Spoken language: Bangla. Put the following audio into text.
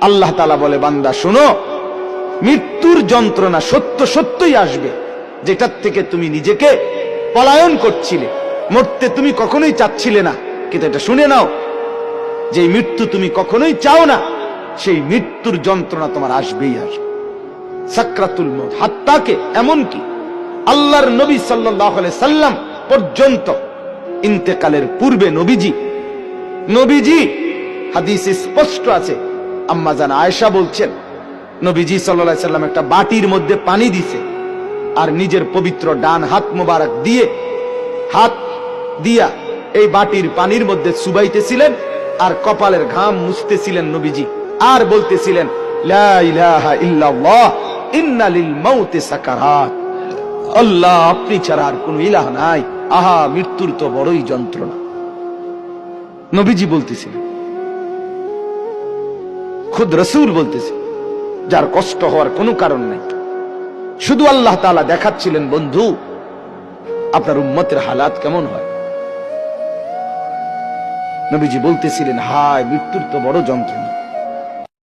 আল্লাহ তাআলা বলে, বান্দা শোনো, মৃত্যুর যন্ত্রণা সত্য সত্যই আসবে, যেটার থেকে তুমি নিজেকে পলায়ন করছিলে, মরতে তুমি কখনোই চাচ্ছিলে না, কিন্তু এটা শুনে নাও, যে মৃত্যু তুমি কখনোই চাও না, সেই মৃত্যুর যন্ত্রণা তোমার আসবেই আসবে। সাকরাতুল মউত, হাত্তাকে এমনকি আল্লাহর নবী সাল্লাল্লাহু আলাইহি সাল্লাম পর্যন্ত ইন্তেকালের পূর্বে নবীজি হাদিসে স্পষ্ট আছে, আম্মা জান আয়েশা বলছেন, নবীজি সাল্লাল্লাহু আলাইহি সাল্লাম একটা বাটির মধ্যে পানি দিছে, আর নিজের পবিত্র ডান হাত মোবারক দিয়ে হাত দিয়া এই বাটির পানির মধ্যে চুবাইতেছিলেন, আর কপালের ঘাম মুছতেছিলেন নবীজি, আর বলতেছিলেন, লা ইলাহা ইল্লাল্লাহ ইন্না লিল মাউতি সাকারাত, আল্লাহ আপনি ছাড়া আর কোন ইলাহ নাই, আহা মৃত্যুর তো বড়ই যন্ত্রণা। নবীজি বলতেছিলেন, খুদ রাসূল বলতেছে, যার কষ্ট হওয়ার কোনো কারণ নাই, শুধু আল্লাহ তাআলা দেখাচ্ছিলেন, বন্ধু আপনার উম্মতের হালাত কেমন হয়। নবীজি বলতেছিলেন, হায় মৃত্যুর তো বড় যন্ত্রণা।